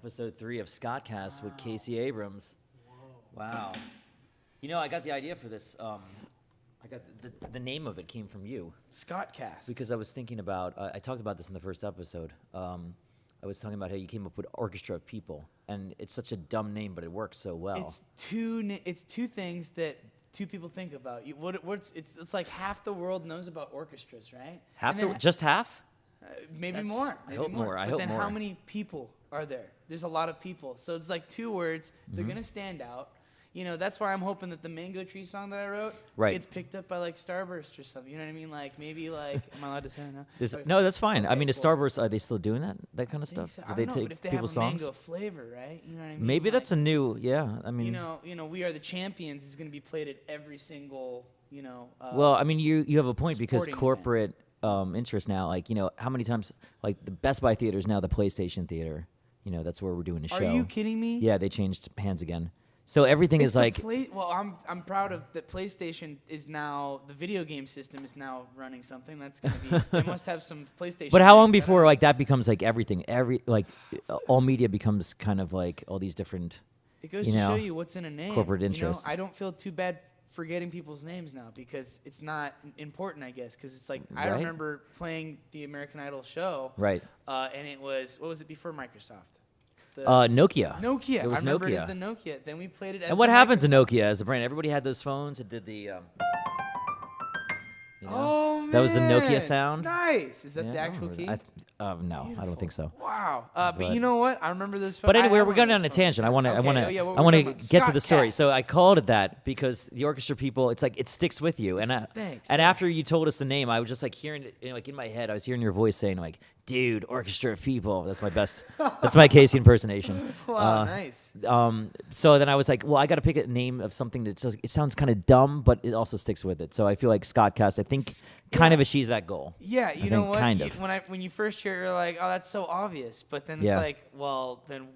episode 3 of Scottcast with Casey Abrams. Wow. You know, I got the idea for this. I got the name of it came from you. Scottcast. Because I was thinking about, I talked about this in the first episode. I was talking about how you came up with Orchestra of People, and it's such a dumb name, but it works so well. It's two things that two people think about. It's like half the world knows about orchestras, right? Just half? Maybe more. I hope more. But then how many people are there? There's a lot of people. So it's like two words. They're going to stand out. You know, that's why I'm hoping that the Mango Tree song that I wrote gets picked up by like Starburst or something. You know what I mean? Like maybe like, am I allowed to say it now? No, that's fine. Okay, I mean, is Starburst, are they still doing that kind of stuff? So. Do I they don't know, take but if they people's have a songs? mango flavor, right? You know what I mean? Maybe like, that's a new, I mean. You know, We Are the Champions is going to be played at every single, well, I mean, you have a point because sporting corporate interest now, like, you know, how many times, like the Best Buy theater is now the PlayStation theater. You know, that's where we're doing a show. Are you kidding me? Yeah, they changed hands again. So everything is like. Well, I'm proud of that. PlayStation is now the video game system is now running something that's going to be. They must have some PlayStation. But how long before like that becomes like everything? All media becomes kind of like all these different. It goes to show you what's in a name. Corporate interests. I don't feel too bad forgetting people's names now because it's not important, I guess. Because it's like I remember playing the American Idol show. Right. And it was what was it before Microsoft? Nokia. Nokia. It was I remember Nokia. it as the Nokia. Then we played it as. And what happened to Nokia as a brand? Everybody had those phones. It did the. You know, oh man. That was the Nokia sound. Nice. Is that the actual key? No, Beautiful. I don't think so. Wow. But you know what? I remember those phones. But anyway, we're going down a tangent. I want to get to the story. So I called it that because the Orchestra People, it's like it sticks with you. Thanks. After you told us the name, I was just like hearing it, like in my head, I was hearing your voice saying like, "Dude, Orchestra of People." That's my best. That's my Casey impersonation. Wow, nice. So then I was like, well, I got to pick a name of something that just, it sounds kind of dumb, but it also sticks with it. So I feel like Scottcast, I think, kind of achieves that goal. Yeah, you know what? Kind of. When you first hear it, you're like, oh, that's so obvious. But then it's like, well, then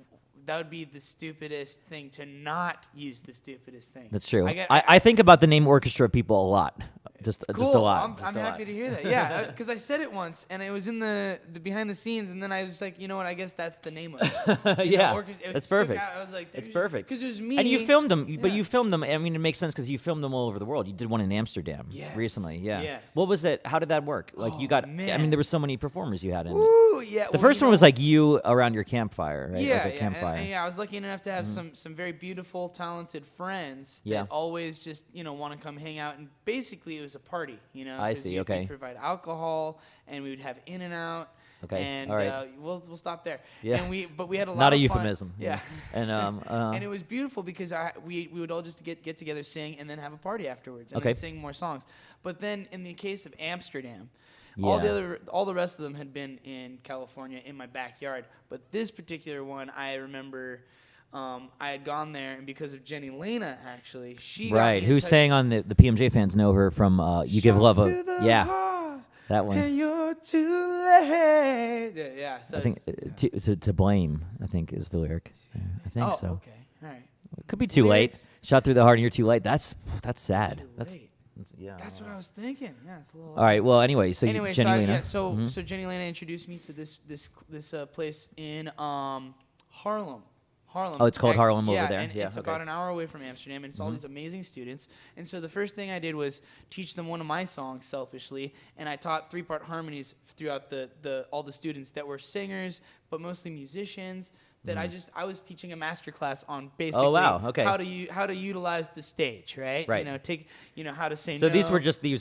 that would be the stupidest thing to not use the stupidest thing. That's true. I think about the name Orchestra of People a lot. Just a lot. I'm happy to hear that. Yeah, because I said it once, and it was in the behind the scenes, and then I was like, you know what? I guess that's the name of it. Yeah, that's perfect. I was like, it's perfect. Because it was me. And you filmed them, but you filmed them. I mean, it makes sense because you filmed them all over the world. You did one in Amsterdam recently. Yeah. Yes. What was that? How did that work? Like you got. Man. I mean, there were so many performers you had in it. Ooh, yeah. The first one was like you around your campfire, right? Yeah, like a campfire. And I was lucky enough to have some very beautiful, talented friends that always just want to come hang out. And basically, it was a party. I see. Okay. We'd provide alcohol, and we would have In and Out. Okay. And all right. we'll stop there. Yeah. And we had a lot Not of a fun. euphemism. Yeah. And and it was beautiful because we would all just get together, sing, and then have a party afterwards, and then sing more songs. But then in the case of Amsterdam, all the rest of them had been in California in my backyard. But this particular one, I remember. I had gone there, and because of Jenny Lena, actually, she got me who sang on the PMJ fans know her from "You Give Love a that one." And you're too late. Yeah, so I think to blame. I think is the lyric. I think so. Okay, all right. It could be too late. Shot through the heart, and you're too late. That's sad. That's what I was thinking. Yeah, it's a little. All right. Well, anyway, so Jenny Lena. So Jenny Lena introduced me to this place in Harlem. Oh, it's called Harlem over there. And it's about an hour away from Amsterdam, and it's all these amazing students. And so the first thing I did was teach them one of my songs, Selfishly, and I taught 3-part harmonies throughout all the students that were singers, but mostly musicians. That I was teaching a master class on basically how to utilize the stage, right? Right. How to say no. So these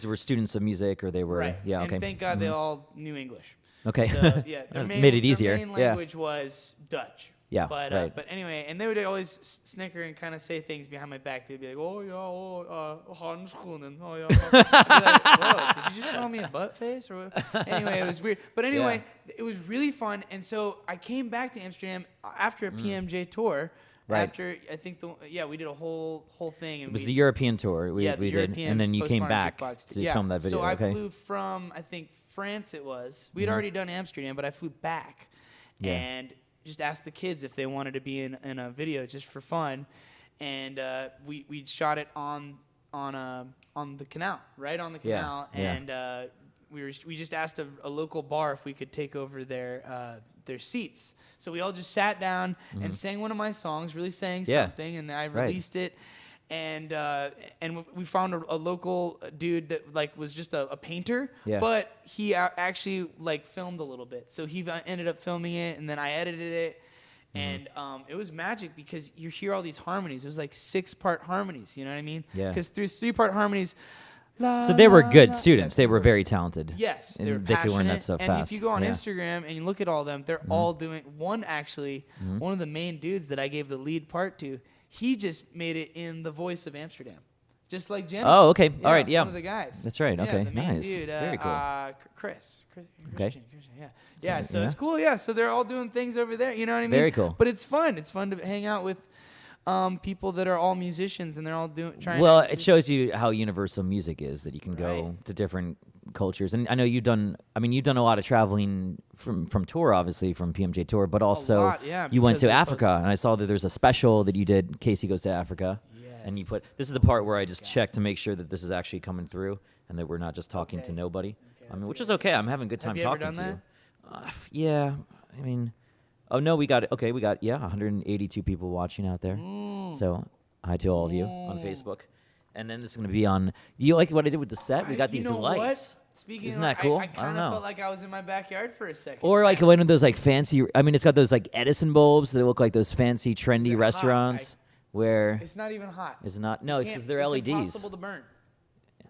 were students of music, or they were And thank God they all knew English. Okay. So made it easier. Their main language was Dutch. Yeah, but anyway, and they would always snicker and kind of say things behind my back. They'd be like, handschoenen. Oh, yeah. I'd be like, whoa, did you just call me a butt face? Or what? Anyway, it was weird. But anyway, it was really fun. And so I came back to Amsterdam after a PMJ tour. Right. After, I think, we did a whole thing. And it was the European tour we did, and then you came back to film that video. So I flew from, I think, France it was. We had already done Amsterdam, but I flew back. Yeah. And just asked the kids if they wanted to be in a video just for fun, and we shot it on the canal, right on the canal, and we just asked a local bar if we could take over their seats. So we all just sat down and sang one of my songs, really sang something, and I released it. And we found a local dude that like was just a painter, but he actually like filmed a little bit. So he ended up filming it, and then I edited it. And it was magic because you hear all these harmonies. It was like 6-part harmonies, you know what I mean? Yeah. Because through 3-part harmonies. So they were good students. They were very talented. Yes, they were passionate. They could learn that stuff and fast. If you go on Instagram and you look at all of them, they're all doing one of the main dudes that I gave the lead part to. He just made it in The Voice of Amsterdam, just like Jenny. Oh, okay. All right, yeah. One of the guys. That's right. Okay, the main nice. Dude, very cool. Christian, Okay. Yeah. So it's cool. Yeah. So they're all doing things over there. You know what I mean? Very cool. But it's fun. It's fun to hang out with people that are all musicians and they're all trying. Well, it shows you how universal music is, that you can go to different cultures. And I know you've done a lot of traveling from tour, obviously from PMJ Tour, but also you went to Africa, and I saw that there's a special that you did, Casey Goes to Africa. Yes. And you put, this is the part where I just check to make sure that this is actually coming through and that we're not just talking to nobody. I mean, which is okay. I'm having a good time talking to you. Yeah. I mean, oh no, we got 182 people watching out there. So hi to all of you on Facebook. And then this is going to be on, do you like what I did with the set? We got these lights. Speaking Isn't that cool? I kind of felt like I was in my backyard for a second. Or like one of those like fancy, I mean, it's got those like Edison bulbs that look like those fancy, trendy restaurants where... It's not even hot. It's not, no, it's because they're LEDs. It's impossible to burn.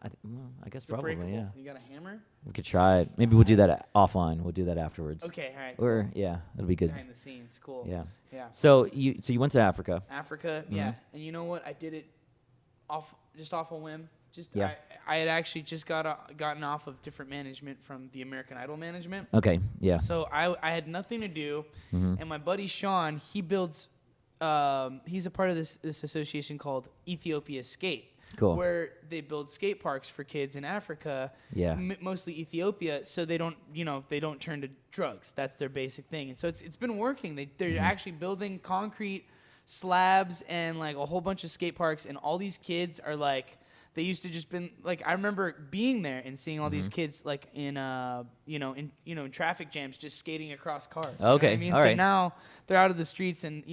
I guess probably, yeah. You got a hammer? We could try it. Maybe we'll do that offline. We'll do that afterwards. Okay, all right. Or, yeah, it'll be good. Behind the scenes, cool. Yeah. Yeah. So you went to Africa. Yeah. And you know what? I did it off a whim. Yeah. I had actually just gotten off of different management from the American Idol management. Okay, yeah. So I had nothing to do, and my buddy Sean, he builds, he's a part of this association called Ethiopia Skate. Cool. Where they build skate parks for kids in Africa, mostly Ethiopia, so they don't turn to drugs. That's their basic thing, and so it's been working. They're actually building concrete slabs and like a whole bunch of skate parks, and all these kids are like, they used to just been like, I remember being there and seeing all these kids like in traffic jams just skating across cars. Okay, you know what I mean? All so right. now they're out of the streets, and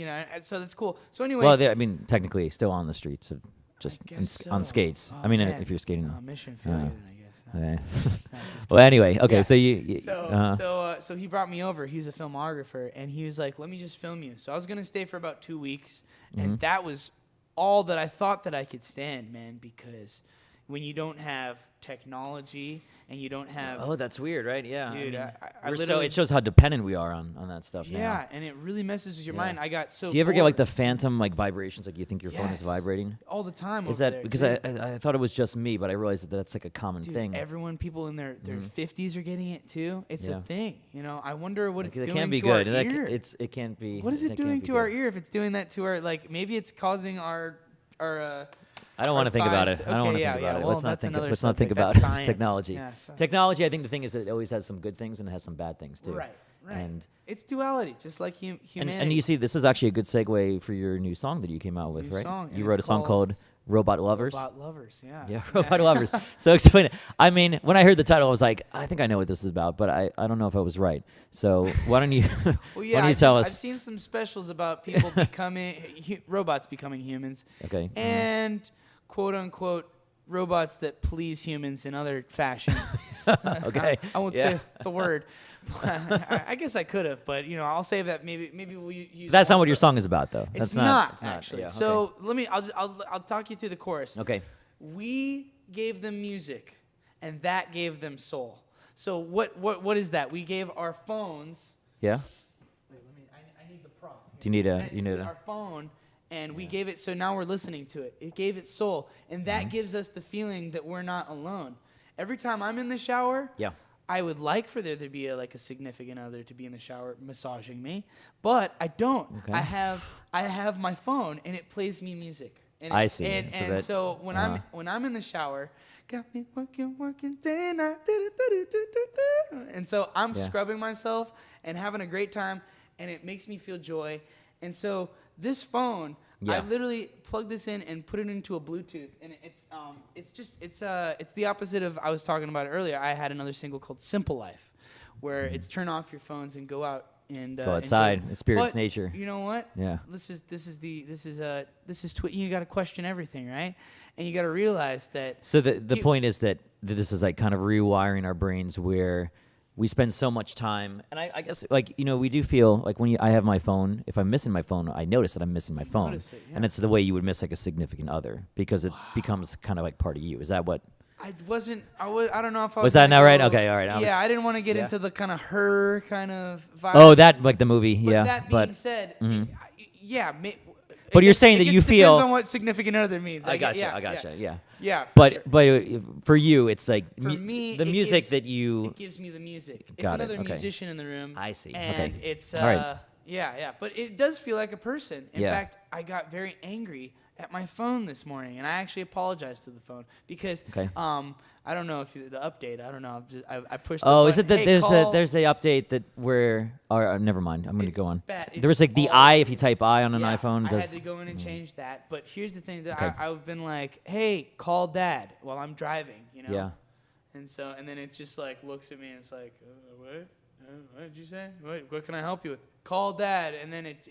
so that's cool. So anyway, Well, I mean, technically still on the streets, just on skates. Oh, I mean, man. if you're skating. Mission failure, then I guess. Okay. No, just Well, anyway, okay. Yeah. So So he brought me over. He's a filmographer, and he was like, "Let me just film you." So I was gonna stay for about 2 weeks, and that was all that I thought that I could stand, man. Because when you don't have technology and you don't have that's weird, right? Yeah, dude, I mean, it shows how dependent we are on that stuff now. Yeah, and it really messes with your mind. I got so. Do you ever get bored. like the phantom like vibrations, like you think your phone is vibrating? All the time. Is over that there, because dude. I thought it was just me, but I realized that that's like a common thing. People in their 50s are getting it too. It's a thing. I wonder what it's It doing can't be to our good. ear. It can't be. What is it doing to our ear if it's doing that to our, like, maybe it's causing our I don't want to think about it. I don't want to think about it. Well, Let's not think about science. technology. Yeah, Technology, I think the thing is that it always has some good things and it has some bad things too. Right. And it's duality, just like humanity. and you see, this is actually a good segue for your new song that you came out with, New right? song, You and wrote a it's song called Robot Lovers. Robot Lovers, yeah. Yeah, Robot Lovers. So explain it. I mean, when I heard the title, I was like, I think I know what this is about, but I don't know if I was right. So why don't you, Well, yeah, why don't you tell us? I've seen some specials about people robots becoming humans. Okay. And quote unquote robots that please humans in other fashions. Okay. I won't say the word. I guess I could have, but I'll save that. Maybe we'll use. That's not what your song is about, though. It's That's not It's actually. Yeah, so let me. I'll talk you through the chorus. Okay. We gave them music, and that gave them soul. So what is that? We gave our phones. Yeah. Wait, I need the prompt. Do you need a? Our phone. And we gave it, so now we're listening to it. It gave it soul. And that gives us the feeling that we're not alone. Every time I'm in the shower, I would like for there to be a significant other to be in the shower massaging me. But I don't. Okay. I have my phone, and it plays me music. And I see. And so when I'm in the shower, got me working day and night. And so I'm scrubbing myself and having a great time, and it makes me feel joy. And so this phone, I literally plugged this in and put it into a Bluetooth, and it's the opposite of I was talking about it earlier. I had another single called Simple Life, where it's turn off your phones and go out and go outside, experience nature. You know what? Yeah. This is you got to question everything, right? And you got to realize that. So the point is that this is like kind of rewiring our brains where we spend so much time, and I guess like we do feel like when I have my phone, if I'm missing my phone, I notice that I'm missing my phone, and it's the way you would miss like a significant other because it becomes kind of like part of you. Is that what? I don't know if I was that not right? Okay, all right. I didn't want to get into the kind of her kind of vibe. Oh, that like the movie, but that being said, But you're saying that you feel depends on what significant other means. I gotcha. Yeah. But for you, it's like for me, the music that you. It gives me the music. It's another musician in the room. I see. And okay. it's all right. Yeah. But it does feel like a person. In fact, I got very angry at my phone this morning, and I actually apologized to the phone because I don't know if the update. I don't know. I pushed. Oh, is it that there's the update that where? Never mind. I'm going to go on. There was like the I. If you type I on an iPhone, I had to go in and change that. But here's the thing that I've been like, hey, call Dad while I'm driving. Yeah. And then it just like looks at me and it's like, what? What did you say? What can I help you with? Call Dad. And then it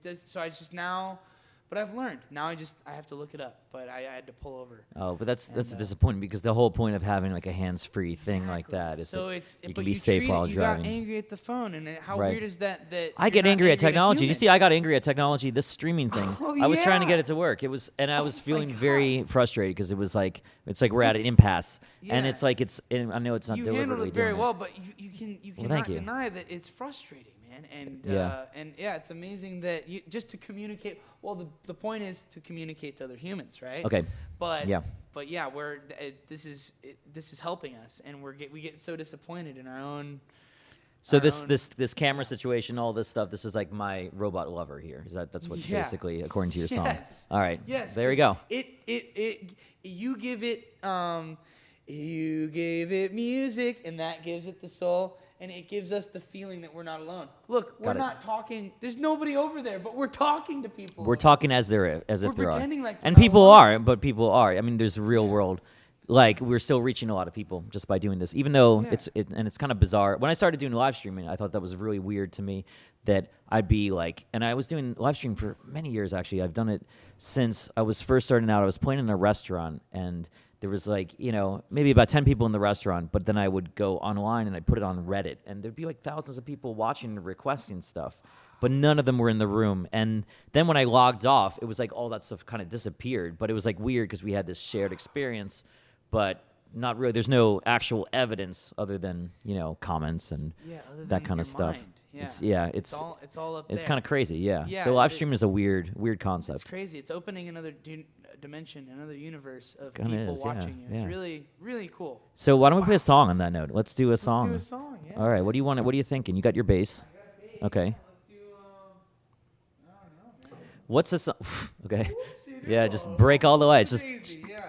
does. So I just now. But I've learned. Now I have to look it up. But I had to pull over. Oh, but that's disappointing because the whole point of having like a hands-free thing like that is you can be safe while driving. You got angry at the phone, and how weird is that I get angry at technology. You see, I got angry at technology. This streaming thing. I was trying to get it to work. And I was feeling very frustrated because it was like we're at an impasse, and it's like I know it's not deliberately. You handled it very well, but you cannot deny that it's frustrating. And it's amazing that just to communicate. Well, the point is to communicate to other humans, right? Okay. But this is helping us, and we get so disappointed in our own. So this camera situation, all this stuff. This is like my robot lover here. That's what basically according to your song? Yes. All right. Yes. There we go. You give it music, and that gives it the soul. And it gives us the feeling that we're not alone. Look, we're not talking. There's nobody over there, but we're talking to people. We're talking as if there are. We're pretending like. And people are, but people are. I mean, there's real world. Like we're still reaching a lot of people just by doing this, even though it's kind of bizarre. When I started doing live streaming, I thought that was really weird to me. That I'd be like, and I was doing live stream for many years actually. I've done it since I was first starting out. I was playing in a restaurant and. There was like, maybe about 10 people in the restaurant, but then I would go online and I'd put it on Reddit, and there'd be like thousands of people watching and requesting stuff, but none of them were in the room. And then when I logged off, it was like all that stuff kind of disappeared, but it was like weird because we had this shared experience, but not really. There's no actual evidence other than, comments and that kind of stuff. Yeah. It's all up there. It's kind of crazy, yeah. So live streaming is a weird concept. It's crazy. It's opening another dimension, another universe of people watching you. It's really, really cool. So why don't we play a song on that note? Let's do a song. Let's do a song, yeah. All right, what do you want? What are you thinking? You got your bass? I got a bass. Okay. Let's do, I don't know, man. What's the song? Okay. Yeah, just break all the way. It's just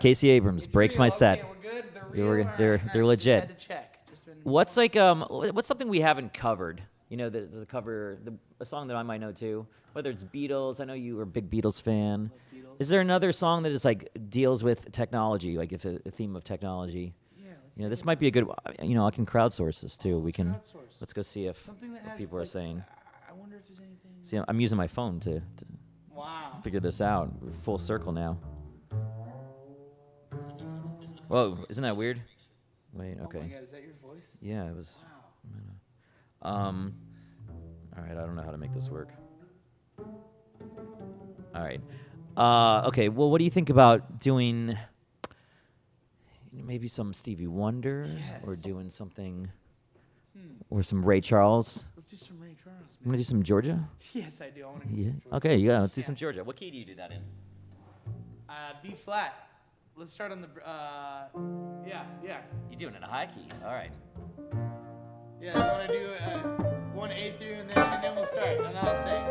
Casey Abrams breaks my set. Okay, we're good. They're legit. Just had to check. What's what's something we haven't covered? The cover, a song that I might know too. Whether it's Beatles, I know you were a big Beatles fan. Is there another song that is like deals with technology, like if a theme of technology? Yeah. This might be a good. I can crowdsource this too. Let's go see if people are saying. I wonder if there's anything. See, I'm using my phone to figure this out. We're full circle now. Whoa, isn't that weird? Wait, okay. Oh my God, is that your voice? Yeah, it was. Wow. All right, I don't know how to make this work. All right. Okay, well, what do you think about doing maybe some Stevie Wonder or doing something or some Ray Charles? Let's do some Ray Charles, man. You want to do some Georgia? Yes, I do. I want to do some Georgia. Okay, yeah, let's do some Georgia. What key do you do that in? B flat. Let's start on the, yeah. You're doing it in a high key. All right. Yeah, I want to do one A through, and then we'll start, and then I'll sing.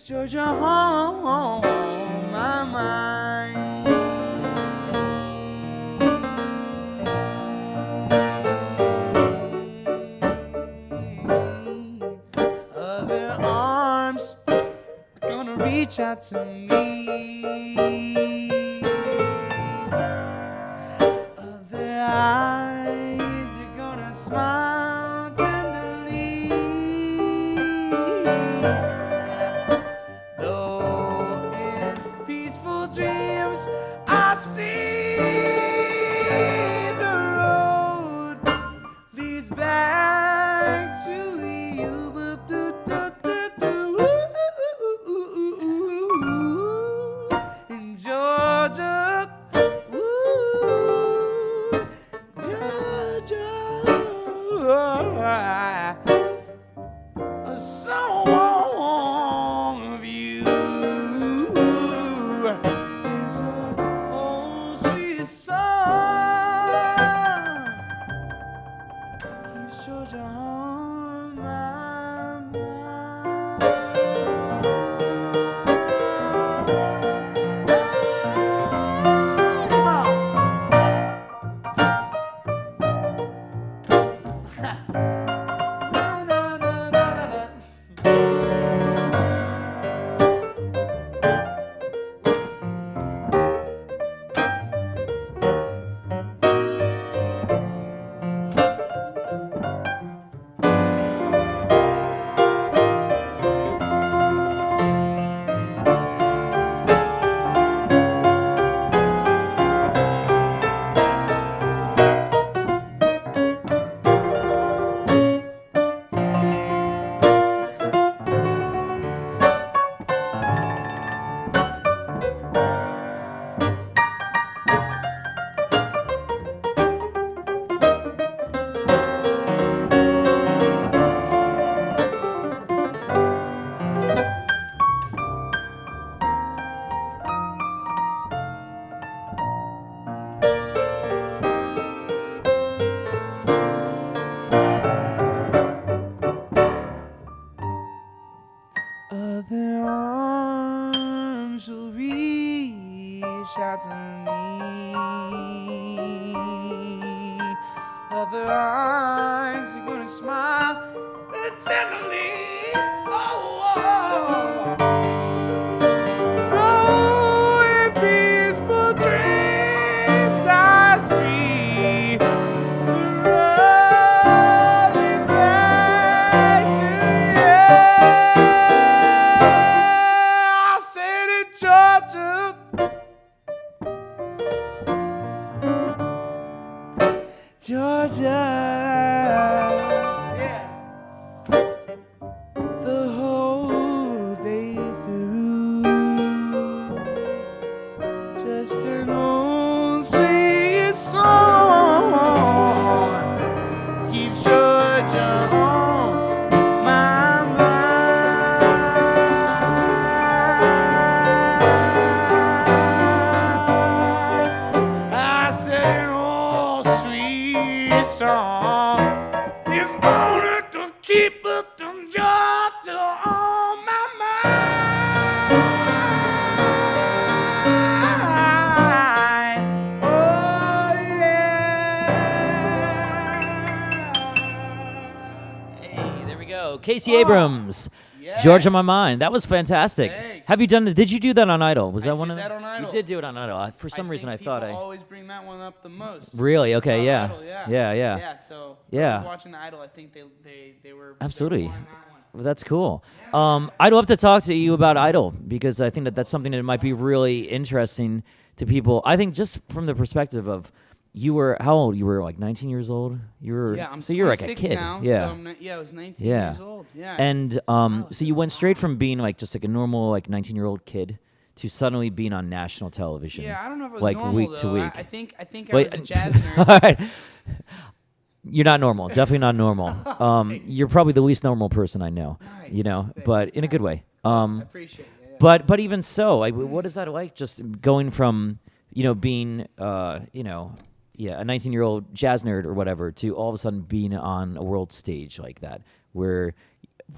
Georgia on my mind. Other arms are gonna reach out to me. Other eyes are gonna smile tenderly. Though in peaceful dreams I see the road leads back to you. In Georgia, Georgia, a song of you is a sweet song, keeps Georgia on my mind. Come on. Na, na, na, na, na. Other arms will reach out to me. Other eyes are gonna smile tenderly. Oh, though in peaceful dreams I see the road leads back to you. I said it, Georgia, Georgia, yeah, the whole day through, just an old sweet song keeps Georgia on my mind. I said an old sweet song is gonna to keep us from Georgia on my mind. Oh yeah. Hey, there we go. Casey Abrams. George on My Mind. That was fantastic. Thanks. Have you done? Did you do that on Idol? Was I that one? did that on Idol. You did do it on Idol. For some reason, I thought people always bring that one up the most. Really? Okay. Yeah. Idol, Yeah. Yeah. So Yeah. I was watching the Idol. I think they were Absolutely. They were on that one. Well, that's cool. I'd love to talk to you about Idol because I think that's something that might be really interesting to people. I think just from the perspective of you were how old? You were like 19 years old. You were I'm so you're like a 26 kid. now. Yeah. So I was 19 Yeah. years old. Yeah. And so you went straight from being like just like a normal like 19-year-old kid to suddenly being on national television. Yeah, I don't know if it was like normal, week though. to week. I think I Wait, was a jazz nerd. All right. You're not normal. Definitely not normal. You're probably the least normal person I know. Nice. You know, Thanks. but in a good way. I appreciate it. Yeah. But even so, like, what is that like? Just going from being a 19-year-old jazz nerd or whatever to all of a sudden being on a world stage like that, where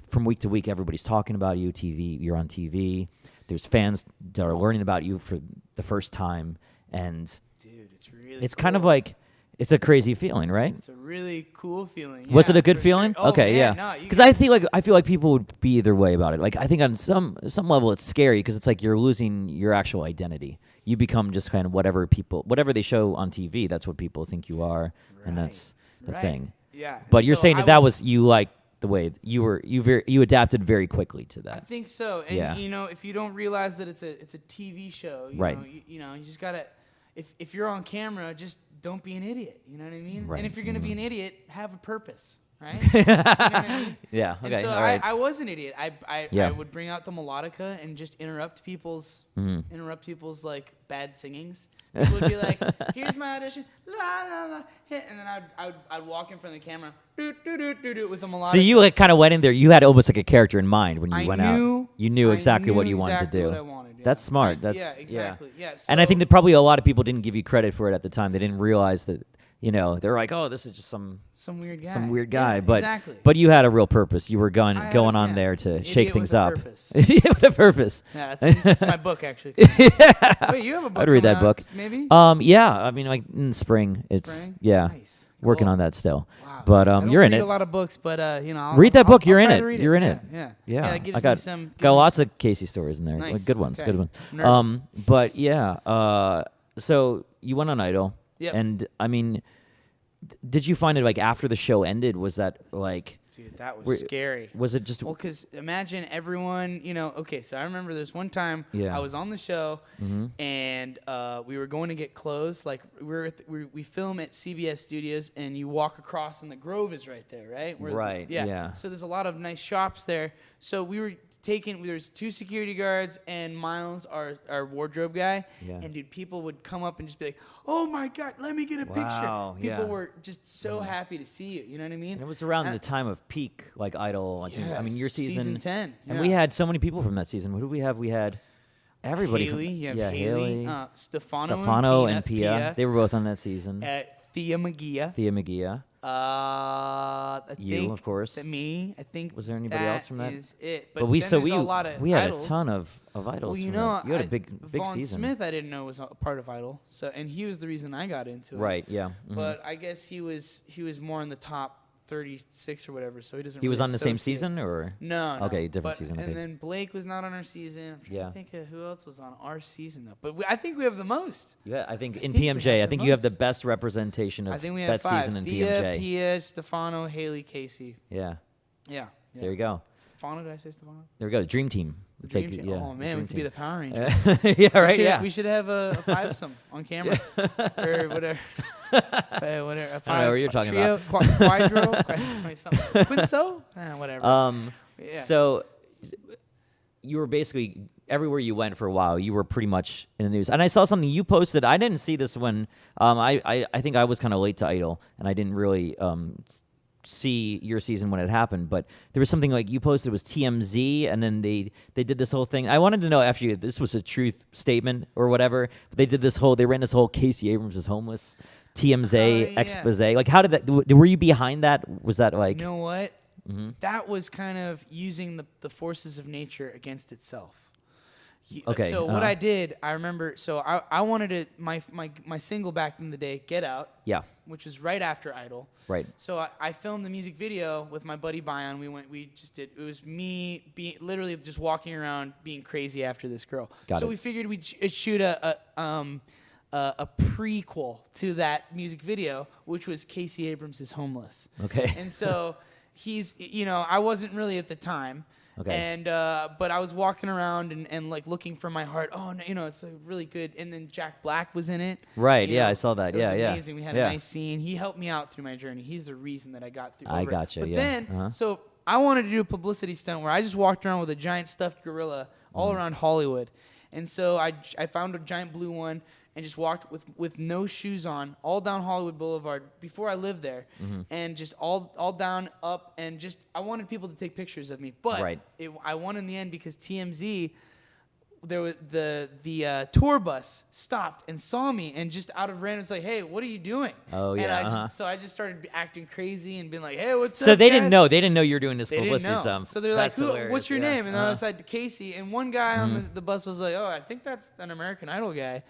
from week to week, everybody's talking about you. You're on TV. There's fans that are learning about you for the first time, and dude, it's kind of like. It's a crazy feeling, right? It's a really cool feeling. Was it a good feeling? Sure. Oh, okay, man, yeah. No, because I feel like people would be either way about it. Like I think on some level it's scary because it's like you're losing your actual identity. You become just kind of whatever they show on TV. That's what people think you are, and that's the thing. Yeah. But you're saying that was you like the way you adapted very quickly to that. I think so. And if you don't realize that it's a TV show, you just gotta. If you're on camera, just don't be an idiot. You know what I mean? Right. And if you're going to be an idiot, have a purpose, right? You know what I mean? Yeah. Okay. And so all right. I was an idiot. I would bring out the melodica and just interrupt people's like bad singings. People would be like, "Here's my audition, la la la," and then I'd walk in front of the camera, do with the melodica. So you like kind of went in there. You had almost like a character in mind when you went out. You knew exactly what you wanted to do. What I wanted. Yeah. That's smart. Exactly. Yeah. So, and I think that probably a lot of people didn't give you credit for it at the time. They didn't realize that, they're like, oh, this is just some weird guy. Yeah, but exactly. But you had a real purpose. You were going on there to shake things up. Idiot with a purpose. Yeah, that's my book actually. Wait, you have a book? I'd read that book. Maybe. Yeah. I mean, like in spring. It's Nice. Working on that still. Wow. But you're in it. I read a lot of books, but I'll read that book. I'll You're in try it. to read You're in it. it. Yeah. I got lots of Casey stories in there. Nice. Like good ones. Okay. Good ones. Nervous. But yeah. So you went on Idol. Yep. And I mean, did you find it like after the show ended? Was that like? Dude, that was scary. Was it just? Well, because imagine everyone, okay, so I remember this one time I was on the show and we were going to get clothes. Like we film at CBS Studios and you walk across and the Grove is right there, right? Right, yeah. So there's a lot of nice shops there. So we were there's 2 security guards and Miles, our wardrobe guy. Yeah. And dude, people would come up and just be like, "Oh my God, let me get a picture." People were just so happy to see you. You know what I mean? And it was around the time of peak, like Idol. I mean, your season 10. Yeah. And we had so many people from that season. Who did we have? We had everybody. Haley. Stefano and Pia. They were both on that season. Thea McGee. I think of course. Me, I think. Was there anybody else from that? Is it? But we had idols. a ton of idols. Well, you had a big Vaughn season. Smith, I didn't know was a part of Idol, and he was the reason I got into it. Right. Yeah. Mm-hmm. But I guess he was more in the top 36 or whatever, so he doesn't. He was really on the same season, or no? Okay, different season. Okay. And then Blake was not on our season. I'm trying to think of who else was on our season though. But I think we have the most. Yeah, I think in PMJ, I think you have the best representation of that season in PMJ. Pia, Stefano, Haley, Casey. Yeah. There you go. Stefano, did I say Stefano? There we go. Dream Team. It's Dream Team. Oh man, we could be the Power Rangers. Yeah, right. We should have a fivesome on camera or whatever. Whatever. I don't know what you're talking about. Quadro, Quinso, whatever. So you were basically everywhere you went for a while. You were pretty much in the news. And I saw something you posted. I didn't see this when I think I was kind of late to Idol, and I didn't really see your season when it happened, but there was something like you posted, it was TMZ, and then they did this whole thing. I wanted to know if this was a truth statement or whatever, but they ran this whole Casey Abrams is homeless TMZ expose. Like, how did that, were you behind that? Was that like, you know what? Mm-hmm. That was kind of using the forces of nature against itself. Okay. So what I did, I remember. So I wanted to my single back in the day, "Get Out." Yeah. Which was right after Idol. Right. So I filmed the music video with my buddy Bion. It was me literally just walking around being crazy after this girl. So we figured we'd shoot a prequel to that music video, which was Casey Abrams is homeless. Okay. And so he's, I wasn't really at the time. Okay. And but I was walking around and like looking for my heart. Oh no, it's really good. And then Jack Black was in it. Right. Yeah, I saw that. It was amazing. We had a nice scene. He helped me out through my journey. He's the reason that I got through. I gotcha. But then, so I wanted to do a publicity stunt where I just walked around with a giant stuffed gorilla all around Hollywood, and so I found a giant blue one. And just walked with no shoes on all down Hollywood Boulevard before I lived there, and just all down, up, and just I wanted people to take pictures of me, but I won in the end because TMZ there was the tour bus stopped and saw me and just out of random was like, "Hey, what are you doing?" Oh yeah. And I just started acting crazy and being like, "Hey, what's up?" So they guys? didn't know. They didn't know you were doing this They publicity didn't know. stuff. So they're like, "What's your name?" And I said Casey. And one guy on the bus was like, "Oh, I think that's an American Idol guy."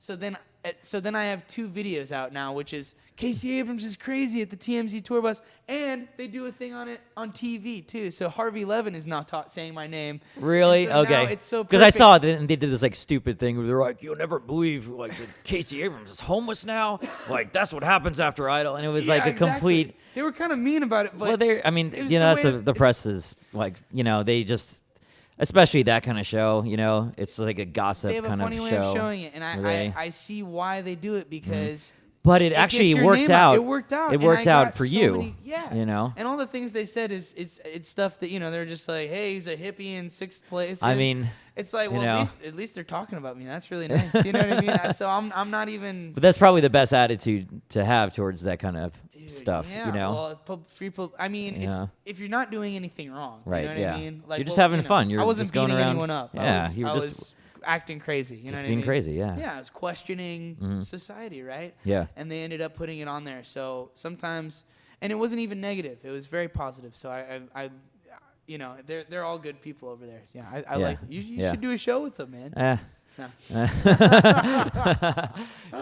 So then I have 2 videos out now, which is Casey Abrams is crazy at the TMZ tour bus, and they do a thing on it on TV too. So Harvey Levin is now saying my name. Really? So okay. It's so because I saw it, and they did this like stupid thing where they're like, "You'll never believe like that Casey Abrams is homeless now. Like that's what happens after Idol," and it was like a complete. They were kind of mean about it, but I mean, that's the press is like, they just. Especially that kind of show, it's like a gossip kind of show. They have a funny way of showing it, and I see why they do it because. But it actually worked out. It worked out. It worked out for you. And all the things they said is it's stuff that they're just like, hey, he's a hippie in 6th place. I mean, it's like, well, at least they're talking about me. That's really nice. You know what I mean? So I'm not even. But that's probably the best attitude to have towards that kind of stuff. Yeah. Well, it's free. I mean, it's if you're not doing anything wrong. Right. You know what I mean? Like, you're just having fun. You're I wasn't just going beating around. anyone up. Yeah. I was acting crazy. You know what I mean? Being crazy. Yeah. Yeah. I was questioning society, right? Yeah. And they ended up putting it on there. So sometimes, and it wasn't even negative. It was very positive. So I they're all good people over there. Yeah, I like them. You should do a show with them, man. No.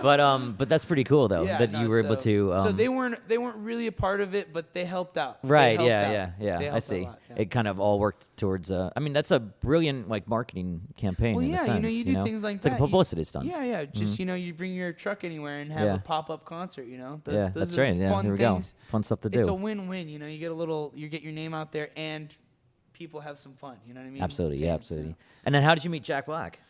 But that's pretty cool though that you were able to. So they weren't really a part of it, but they helped out. Right. Yeah. I see. Lot, It kind of all worked towards. I mean, that's a brilliant marketing campaign. Well, in a sense, you do things like it's that. It's like a publicity stunt. Yeah. Just you bring your truck anywhere and have a pop-up concert. Those that's right. Yeah, here we go. Fun stuff to do. It's a win-win. You get your name out there and people have some fun. You know what I mean? Absolutely. Absolutely. And then how did you meet Jack Black?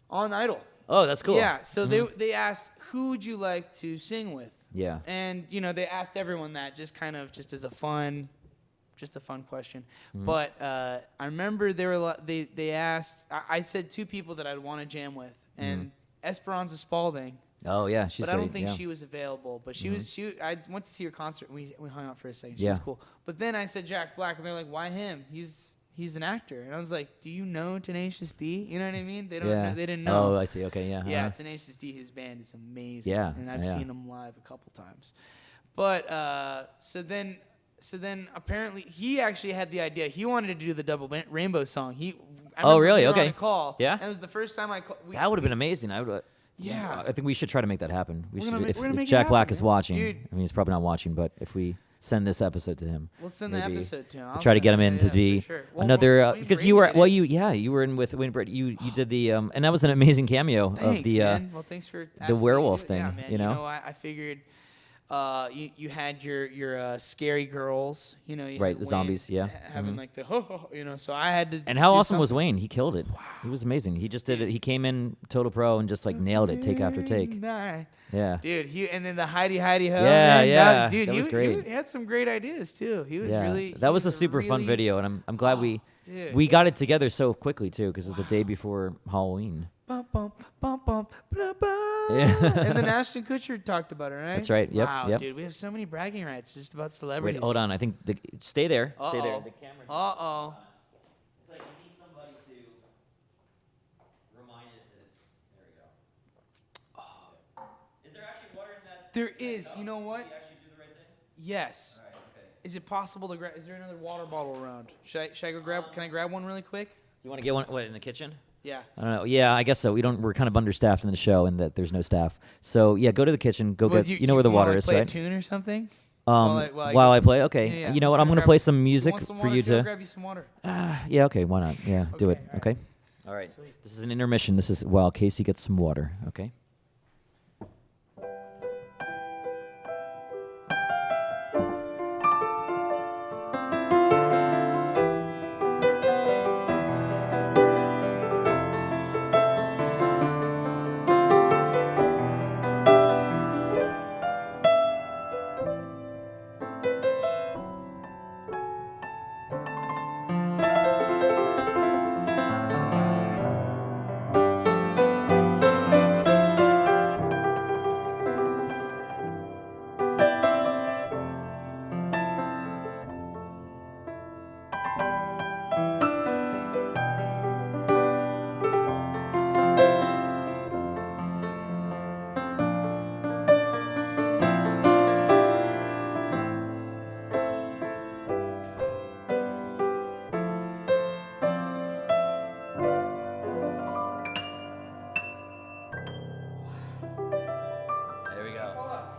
On Idol. Oh, that's cool. Yeah, so they asked, who would you like to sing with? Yeah. And, they asked everyone that just as a fun question. But I remember they asked, I said 2 people that I'd want to jam with. And Esperanza Spalding. Oh, yeah, she's great. But I don't think she was available. But I went to see her concert. We hung out for a second. She was cool. But then I said Jack Black, and they're like, why him? He's an actor. And I was like, do you know Tenacious D? You know what I mean? They didn't know. Oh, I see. Okay, yeah. Yeah, Tenacious D, his band is amazing. Yeah. And I've seen him live a couple times. But so then apparently he actually had the idea. He wanted to do the double rainbow song. Really? Okay. On a call. Yeah. And it was the first time I called. That would have been amazing. Yeah. I think we should try to make that happen. If If Jack Black is watching, dude. I mean, he's probably not watching, but if we send this episode to him, we'll send the episode to him. We'll try to get him in to be another because you were in with Winbred. You did the and that was an amazing cameo of the man. Well, thanks for the werewolf thing. Yeah, man. I figured you had your scary girls, you right, the zombies, having like the so I had to. And how awesome was Wayne? He killed it. Wow. He was amazing. He just did it. He came in total pro and just like nailed it, take after take. Yeah, dude. And then the Heidi ho. Yeah. Dude, that was great. He had some great ideas too. He was really. That was a super fun video, and I'm glad we got it together so quickly too, because it was the day before Halloween. Bum, bum, bum, bum, blah, blah. Yeah. And then Ashton Kutcher talked about it, right? That's right. Yep. Wow, dude, we have so many bragging rights just about celebrities. Wait, hold on. I think stay there. Stay there. The camera. It's like you need somebody to remind it that it's. There we go. Oh. Is there actually water in that? There is. You know what? Did you actually do the right thing? Yes. All right. Okay. Is it possible to grab? Is there another water bottle around? Should I go grab? Can I grab one really quick? You want to get one? What, in the kitchen? Yeah. I don't know. Yeah, I guess so. We're kind of understaffed in the show, and that there's no staff. So yeah, go to the kitchen. Go get. You know where the water is, play right? A tune or something. While I play, okay. Yeah. You know what? I'm gonna play some music for you to. Grab you some water. Yeah. Okay. Why not? Yeah. Do it. All right. Okay. All right. Sweet. This is an intermission. This is while Casey gets some water. Okay.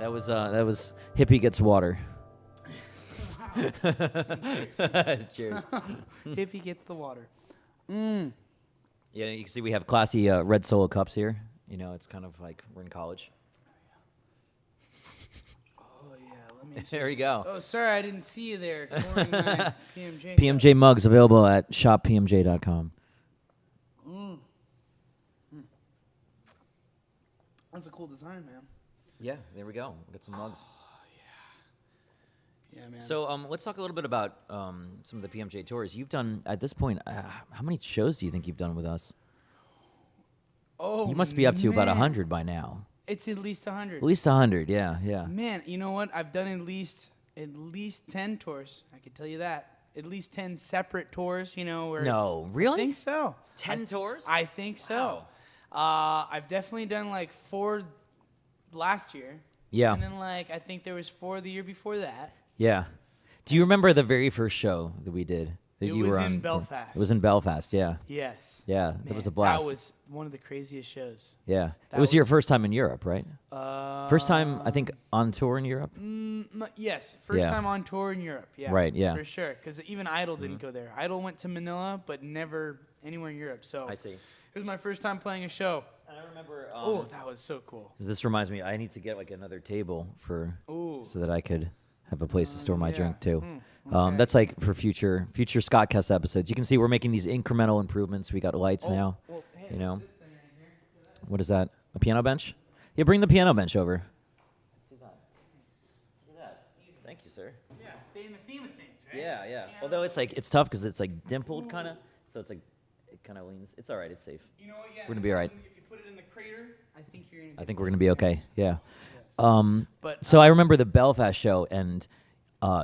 That was Hippie Gets Water. Cheers. Hippie gets the water. Yeah, you can see we have classy red Solo cups here. You know, it's kind of like we're in college. Oh yeah, let me. There you go. Oh, sorry, I didn't see you there. Pouring my PMJ. PMJ mugs available at shoppmj.com. That's a cool design, man. Yeah, there we go. We'll get some mugs. Yeah, man. So let's talk a little bit about some of the PMJ tours. You've done, at this point, how many shows do you think you've done with us? Oh, you must be up to about 100 by now. It's at least 100. At least 100, yeah. Man, you know what? I've done at least 10 tours. I can tell you that. At least 10 separate tours, you know. Where No, really? I think so. 10 tours? I think so. Wow. I've definitely done like 4 last year. Yeah. And then like I think there was 4 the year before that. Yeah. Do you remember the very first show that we did? That It you was were in on? Belfast. It was in Belfast, yeah. Yes. Yeah, Man, that was a blast. That was one of the craziest shows. Yeah. That It was your was- first time in Europe, right? First time, I think, on tour in Europe? Yes, first Yeah. time on tour in Europe. Yeah, Right, yeah. for sure. Because even Idol didn't go there. Idol went to Manila, but never anywhere in Europe. So I see. it was my first time playing a show. And I remember... That was so cool. This reminds me, I need to get like another table Ooh. so that I could have a place to store my yeah. drink too. Okay. That's like for future Scottcast episodes. You can see we're making these incremental improvements. We got lights now. Well, hey, You know. there's this thing right here. See that? What is that? A piano bench? Yeah, bring the piano bench over. Let's do that. Look at that. Thank you, sir. Yeah, stay in the theme of things, right? Yeah. Piano. Although it's tough because it's like dimpled kind of, so it's like it kind of leans. It's all right. It's safe. You know what? Yeah, We're gonna be all right. If you put it in the crater, I think you're gonna. I think we're gonna be okay. Yeah. Yes. But So I remember the Belfast show, and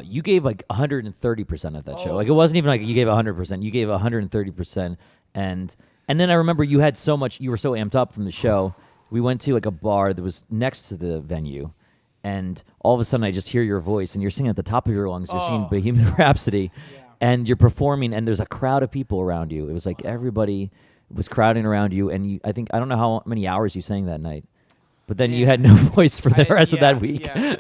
you gave like 130% at that show. Oh. Like it wasn't even like you gave 100%. You gave 130%, and then I remember you had so much. You were so amped up from the show. We went to like a bar that was next to the venue, and all of a sudden I just hear your voice, and you're singing at the top of your lungs. You're singing Bohemian Rhapsody, and you're performing, and there's a crowd of people around you. It was like everybody was crowding around you, and I don't know how many hours you sang that night. But then you had no voice for the rest of that week. Yeah,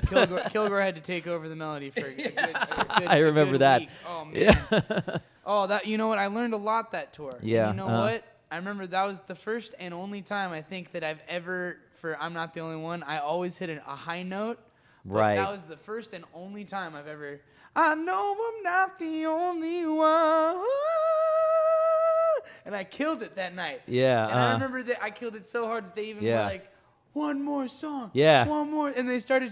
Kilgore had to take over the melody for a good I remember that. week. Oh man. Oh, that you know what? I learned a lot that tour. Yeah. And you know what? I remember that was the first and only time I think that I've ever I'm Not the Only One. I always hit a high note. But Right. That was the first and only time I've ever. I know I'm not the only one. And I killed it that night. Yeah. And I remember that I killed it so hard that they even were like, one more song. Yeah. One more. And they shouted,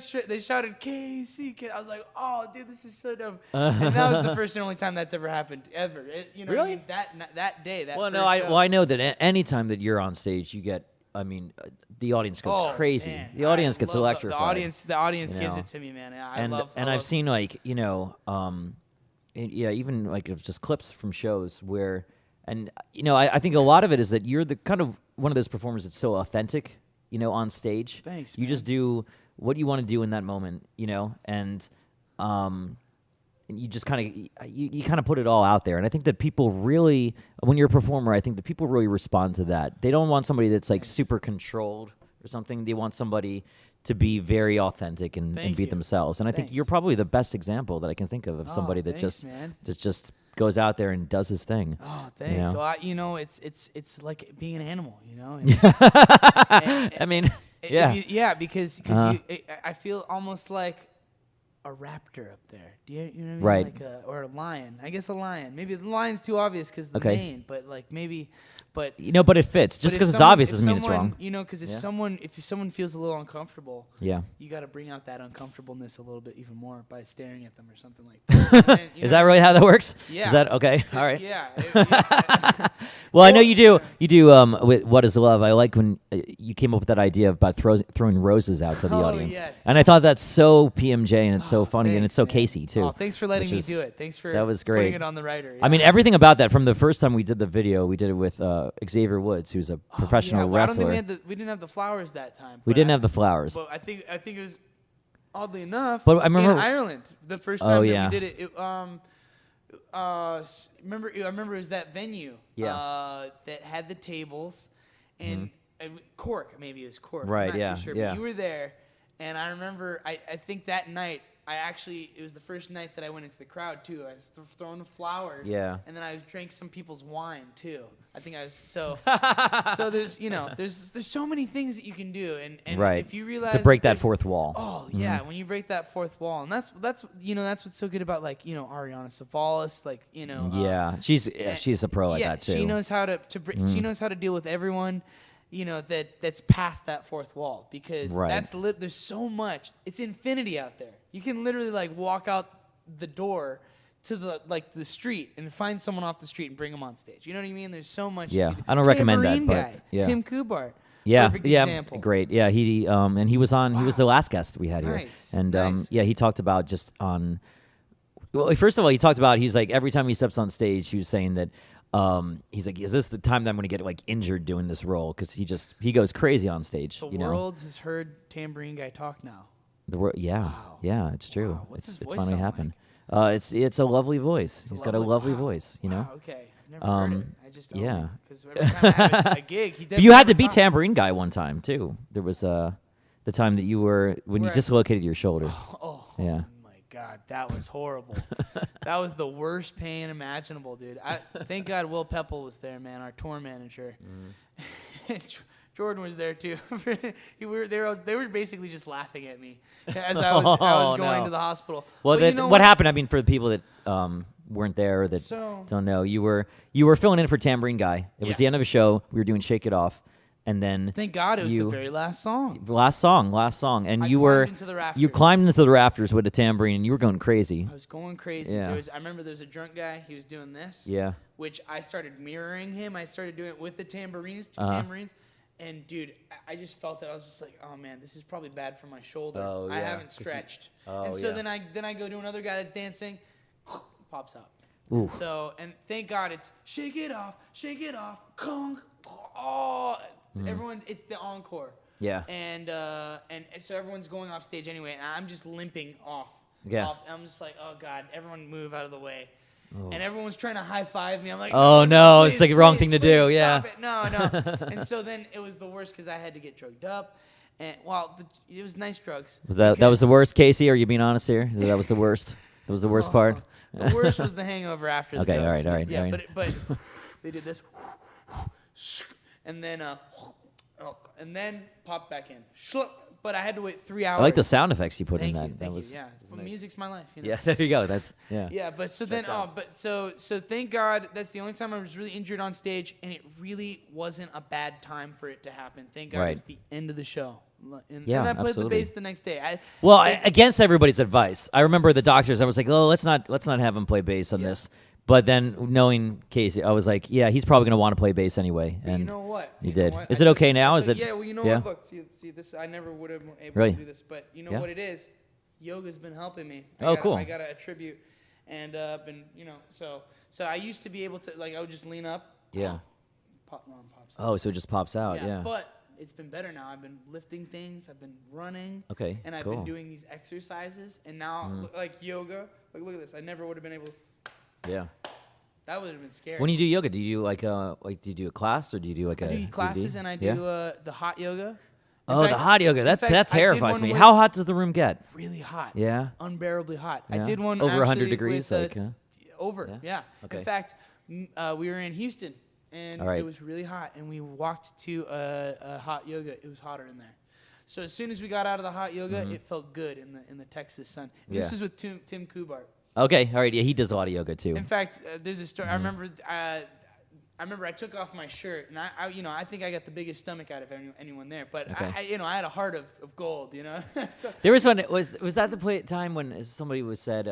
Casey. I was like, oh, dude, this is so dumb. And that was the first and only time that's ever happened, ever. You know Really? what I mean? That day, that Well, first no, show. I know that any time that you're on stage, you get. I mean, the audience goes crazy. Man. The audience I gets love electrified. The audience you gives know? it to me, man. I've seen like even like just clips from shows where, and I think a lot of it is that you're the kind of one of those performers that's so authentic, on stage. Thanks, You man. just do what you want to do in that moment, and you just kind of you kind of put it all out there. And I think that people really, when you're a performer, I think that people really respond to that. They don't want somebody that's like super controlled or something. They want somebody to be very authentic and be you. themselves. And I think Thanks. you're probably the best example that I can think of somebody that thanks, man. just goes out there and does his thing. Oh, thanks. know? Well, it's like being an animal, I mean, yeah. Because I feel almost like a raptor up there. Do you know what I mean? Right. Like or a lion. I guess a lion. Maybe the lion's too obvious because the Okay. mane, but like maybe, but but it fits. Just but if because it's someone- obvious if doesn't mean it's someone- wrong. Because if Yeah. someone feels a little uncomfortable, Yeah. you got to bring out that uncomfortableness a little bit even more by staring at them or something like that. And, Is that really how that works? Yeah. Is that okay? All right. Yeah. Well, I know you do. You do with What Is Love. I like when you came up with that idea about throwing roses out to the Oh, audience. yes. And I thought that's so PMJ and it's so funny and Thanks, it's so man. Casey too. Oh, thanks for letting which me is- do it. Thanks for that was putting great. it on the writer. I mean, everything about that from the first time we did the video, we did it with Xavier Woods, who's a professional well, I don't wrestler. think we didn't have the flowers that time. We but didn't I- have the flowers. But I think it was oddly enough. But I remember- in Ireland the first Oh, time that yeah. we did it. I remember it was that venue. Yeah. That had the tables, and Cork, maybe it was Cork. Right, I'm not yeah, too sure. yeah. But you were there, And I remember, I think that night, it was the first night that I went into the crowd, too. I was throwing flowers. Yeah. And then I drank some people's wine, too. I think I was, so there's, there's so many things that you can do. And right. if you realize. To break that fourth wall. Oh, yeah, when you break that fourth wall. And that's what's so good about, like, Ariana Savalas, like, Yeah, she's a pro at that, too. She knows how to she knows how to deal with everyone. That's past that fourth wall, because there's so much. It's infinity out there. You can literally like walk out the door to the street and find someone off the street and bring them on stage. You know what I mean? There's so much. Yeah, I don't recommend that. But guy, yeah. Tim Kubart. Yeah, perfect example. Great. Yeah, he and he was on. Wow. He was the last guest we had here. Nice. And nice. Yeah, he talked about just on. Well, first of all, he talked about he's like every time he steps on stage, he was saying that. He's like, is this the time that I'm going to get like injured doing this role? Because he goes crazy on stage. The world has heard Tambourine Guy talk now. Yeah, it's true. Wow. It's finally happened. Like? It's a lovely voice. He's got a lovely voice. Wow, okay, I've never heard it. I just because every time I have a gig, he. But you had to be Tambourine Guy one time too. There was the time that you were when you dislocated your shoulder. Yeah. God, that was horrible. That was the worst pain imaginable, dude. Thank God Will Pepple was there, man, our tour manager. Jordan was there too. They were basically just laughing at me as I was going to the hospital. Well, what happened? I mean, for the people that weren't there or that don't know, you were filling in for Tambourine Guy. It was the end of a show. We were doing Shake It Off. And then thank God it was the very last song. Last song, and you climbed into the rafters with a tambourine, and you were going crazy. I was going crazy. Yeah. I remember there was a drunk guy. He was doing this. Yeah. Which I started mirroring him. I started doing it with the tambourines, tambourines, and dude, I just felt it. I was just like, oh man, this is probably bad for my shoulder. Oh, yeah. I haven't stretched. And so then I go to another guy that's dancing, pops up. Oof. And thank God it's shake it off, kong, oh. Everyone, it's the encore. Yeah. And so everyone's going off stage anyway, and I'm just limping off. Yeah. I'm just like, oh God, everyone move out of the way. Oh. And everyone's trying to high five me. I'm like, no, please, it's like the wrong thing to do. Yeah. Stop it. No. And so then it was the worst because I had to get drugged up, and it was nice drugs. That was the worst, Casey? Are you being honest here? That was the worst. That was the worst part. The worst was the hangover after. The drugs. All right. Yeah, but they did this. And then pop back in. But I had to wait 3 hours. I like the sound effects you put in that. Thank you. Yeah, nice. Music's my life. Yeah, there you go. Yeah, but so then, so thank God that's the only time I was really injured on stage, and it really wasn't a bad time for it to happen. Thank God it was the end of the show. And I played the bass the next day. Against everybody's advice, I remember the doctors. I was like, let's not have him play bass on this. But then knowing Casey, I was like, yeah, he's probably going to want to play bass anyway. And you know what? He did. Is it okay now? Is it? Yeah, well, you know what? Look, see this. I never would have been able to do this. But you know what it is? Yoga's been helping me. Cool. I got to attribute. And, so I used to be able to, like, I would just lean up. Yeah. Pops out. Oh, so it just pops out, yeah. But it's been better now. I've been lifting things. I've been running. Okay, and I've been doing these exercises. And now, like yoga, like look at this. I never would have been able to. Yeah. That would have been scary. When you do yoga, do you do you do a class or do you do like I do classes and I do the hot yoga. The hot yoga. That terrifies me. How hot does the room get? Really hot. Yeah. Unbearably hot. Yeah. I did one over 100 degrees. Over. Yeah. Okay. In fact, we were in Houston and it was really hot, and we walked to a hot yoga. It was hotter in there. So as soon as we got out of the hot yoga, it felt good in the Texas sun. This is with Tim Kubart. Okay, all right. Yeah, he does a lot of yoga too. In fact, there's a story. I remember I took off my shirt, and I think I got the biggest stomach out of anyone there. But I had a heart of gold, So there was one. Was that the time when somebody was said,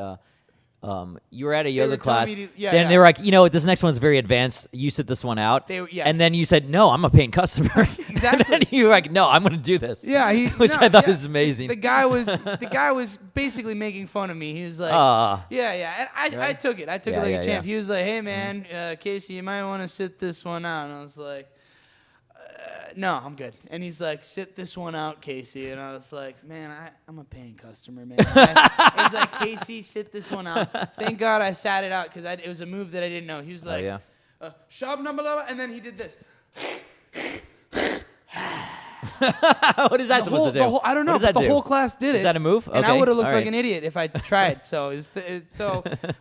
you were at a yoga class, then they were like, this next one's very advanced. You sit this one out. And then you said, no, I'm a paying customer. Exactly. And then you were like, no, I'm going to do this. Yeah. I thought was amazing. The guy was basically making fun of me. He was like, yeah. And I took it. I took it like a champ. He was like, hey, man, Casey, you might want to sit this one out. And I was like, no, I'm good. And he's like, sit this one out, Casey. And I was like, man, I'm a paying customer, man. He's like, Casey, sit this one out. Thank God I sat it out because it was a move that I didn't know. He was like, shab number, and then he did this. What is that supposed to do? I don't know. What does that the do? whole class did it. Is that a move? And I Okay, would have looked all like right. an idiot if I tried. So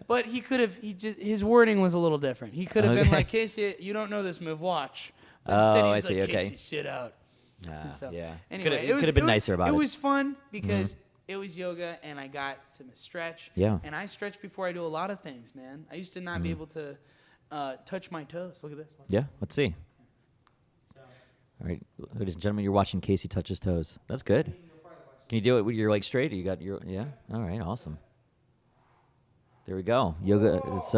but he could have. His wording was a little different. He could have been like, Casey, you don't know this move. Watch. But instead, I he's see. like, Okay. Casey, sit out. So, Yeah. Anyway, Could have been nicer about it. It was fun because it was yoga, and I got some stretch. Yeah. And I stretch before I do a lot of things, man. I used to not be able to touch my toes. Look at this. Yeah. Let's see. All right, ladies and gentlemen, you're watching Casey touch his toes. That's good. Can you do it with your legs straight? Or you got your All right, awesome. There we go. Yoga. It's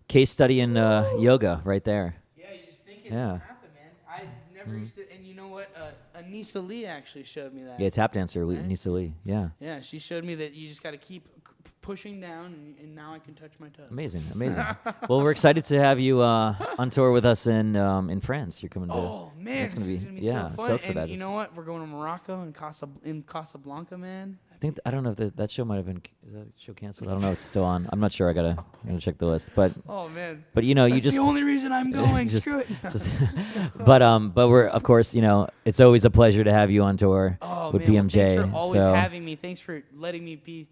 case study in yoga right there. Yeah, you just think it happen, man. I never used to. And you know what? Anissa Lee actually showed me that. Yeah, tap dancer, Right? Nisa Lee. Yeah. Yeah, she showed me that you just got to keep pushing down, and now I can touch my toes. Amazing. Well, we're excited to have you on tour with us in France. You're coming to. Oh man, it's gonna this is gonna be so fun. stoked for And that. you know what? We're going to Morocco and in Casablanca, man. I don't know if that show might have been. Is that show canceled? I don't know. It's still on. I'm not sure. I'm gonna check the list. But Oh man. but you know, That's you just the only reason I'm going. just- Screw it. just but we're of course, you know, it's always a pleasure to have you on tour Oh with man, well, PMJ. thanks for always so having me. Thanks for letting me be,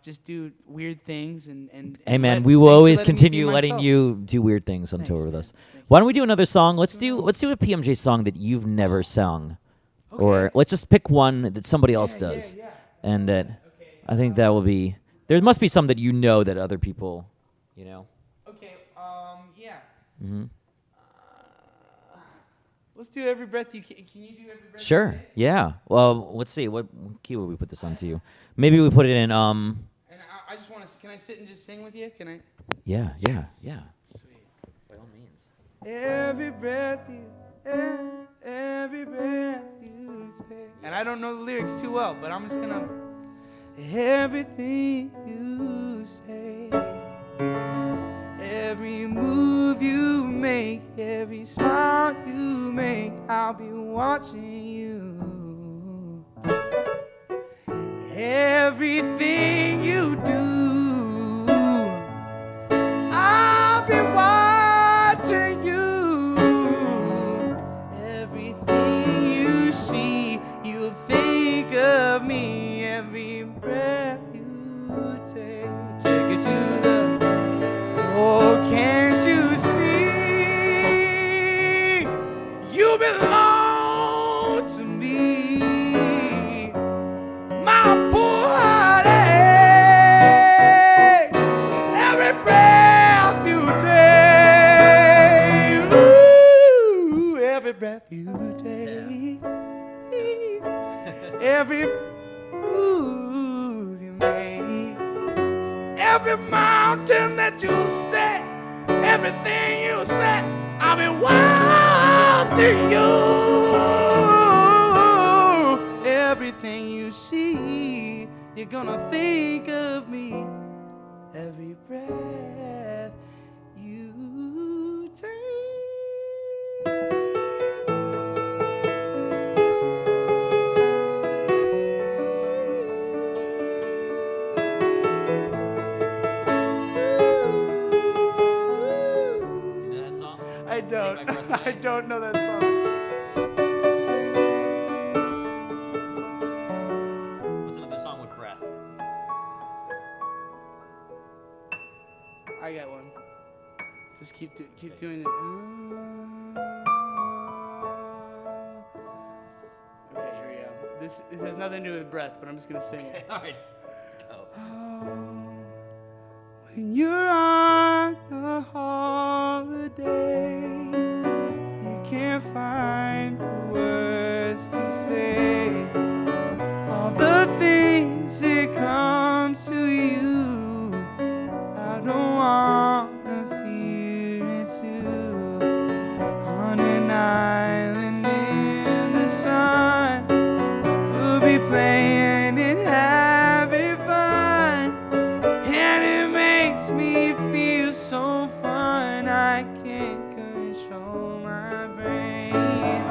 just do weird things and. hey man, let- we will thanks for always letting me be continue letting myself. you do weird things on Thanks, tour with man. us. Thank Why don't we do another song? Let's do a PMJ song that you've never sung, or let's just pick one that somebody else does, and that I think that will be. There must be some that you know that other people, you know. Okay. Yeah. Mm-hmm. Let's do Every Breath You Can. Can you do Every Breath? Sure. You Take? Yeah. Well, let's see. What key would we put this on to you? Maybe we put it in. And I just want to. Can I sit and just sing with you? Can I? Yeah. Sweet. By all means. Every breath every breath you take. And I don't know the lyrics too well, but I'm just gonna. Everything you say, every move you make, every smile you make, I'll be watching you. Everything you do, I'll be watching you. Everything you see, you'll think of me. Every breath you take it to the. Oh, can't you see? You belong to me, my poor heartache. Every breath you take, ooh, every breath you take, every move you make, every mountain that you step, everything you say, I'll be watching you. Everything you see, you're gonna think of me. Every breath you take. I don't. I don't know that song. What's another song with breath? I got one. Just keep doing it. Okay, here we go. This has nothing to do with breath, but I'm just gonna sing it. All right. Let's go. When you're on a holiday, you can't find the words to say all the things that come to you. I don't wanna feel it too. On an island in the sun, we'll be playing and having fun, and it makes me feel so fun. I can't control my brain.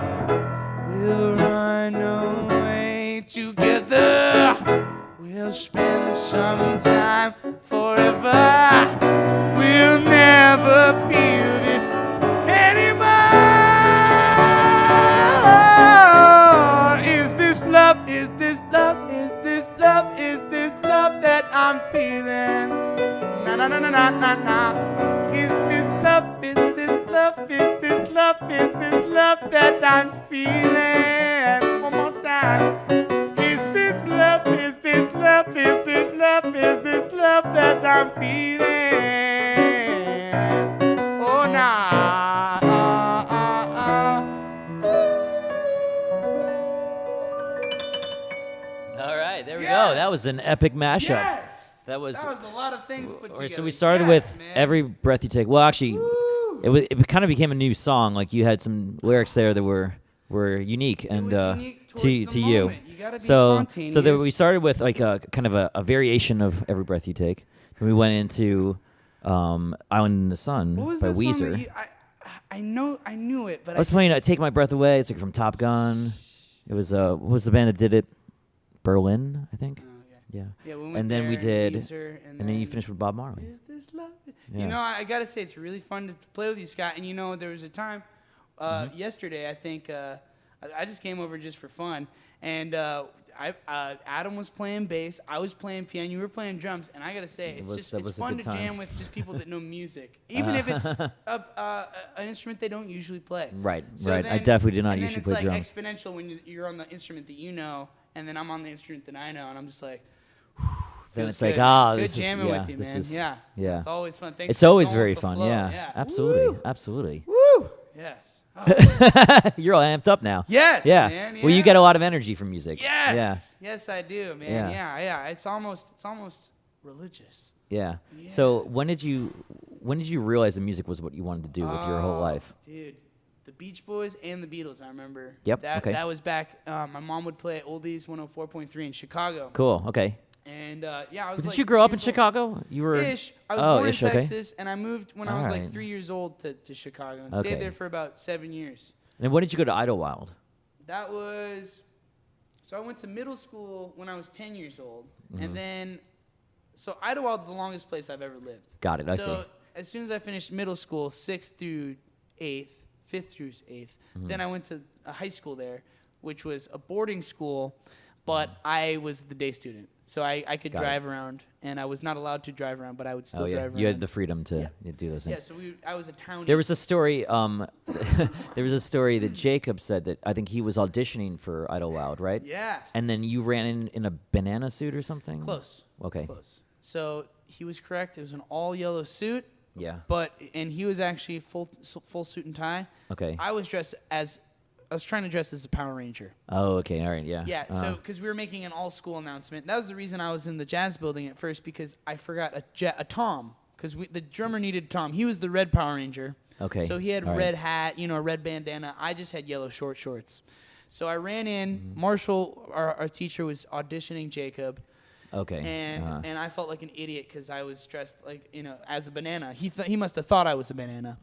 We'll run away together. We'll spend some time forever. We'll never feel this anymore. Is this love? Is this love? Is this love that I'm feeling? Na na na na na na na. Is this love? Is this love? Is this love? Is this love that I'm feeling? One more time. Is this love? Is this love? Is this love? Is this love that I'm feeling? Oh nah. All right, there we go. That was an epic mashup. Yes. That was a lot of things put together. So we started with man. Every Breath You Take. Well, actually, it kind of became a new song. Like you had some lyrics there that were unique and unique to you. You gotta be so spontaneous. so we started with like a kind of a variation of Every Breath You Take. Then we went into Island in the Sun what was by that song Weezer. that I knew it, but I was playing Take My Breath Away. It's like from Top Gun. It was what was the band that did it? Berlin, I think. Yeah. Yeah, we went and then there, we did, Weezer, and then you finished with Bob Marley. Is this love? Yeah. You know, I gotta say it's really fun to play with you, Scott. And you know, there was a time yesterday. I think I just came over just for fun, and Adam was playing bass, I was playing piano, you were playing drums, and I gotta say it's fun to jam with just people that know music, even if it's an instrument they don't usually play. Right, so right. Then, I definitely do not usually play drums. It's like exponential when you're on the instrument that you know, and then I'm on the instrument that I know, and I'm just like. Then it's good. like, good this jamming is, with you, man. Yeah. It's always fun. Thanks it's for always going very with the fun. flow. Yeah. Absolutely. Woo! Absolutely. Woo! Yes. Oh. You're all amped up now. Yes, yeah. man. Yeah. Well, you get a lot of energy from music. Yes. Yeah. Yes, I do, man. Yeah. Yeah. It's almost religious. Yeah. So when did you realize the music was what you wanted to do with your whole life? Dude, the Beach Boys and the Beatles, I remember. Yep. That was back. My mom would play Oldies 104.3 in Chicago. Cool. Okay. And I was. Did like you grow up in 3 years old. Chicago? You were. Ish. I was born in okay. Texas, and I moved when I was Alright. like 3 years old to Chicago and Okay. stayed there for about 7 years. And when did you go to Idlewild? That was. So I went to middle school when I was 10 years old, and then. So Idlewild's the longest place I've ever lived. Got it. I see. So as soon as I finished middle school, 6th through 8th, 5th through 8th, then I went to a high school there, which was a boarding school, but I was the day student. So I could drive around, and I was not allowed to drive around, but I would still drive around. You had the freedom to do those things. Yeah, so I was a townie. There was a story. There was a story that Jacob said that I think he was auditioning for Idlewild, right? Yeah. And then you ran in a banana suit or something. Close. Okay. Close. So he was correct. It was an all yellow suit. Yeah. And he was actually full suit and tie. Okay. I was trying to dress as a Power Ranger. Oh, okay. All right. Yeah. Yeah, so because we were making an all-school announcement. That was the reason I was in the jazz building at first, because I forgot a tom, because the drummer needed a tom. He was the red Power Ranger. Okay. So he had All red hat, a red bandana. I just had yellow short shorts. So I ran in. Marshall, our teacher, was auditioning Jacob. Okay. And I felt like an idiot because I was dressed like, as a banana. He must have thought I was a banana.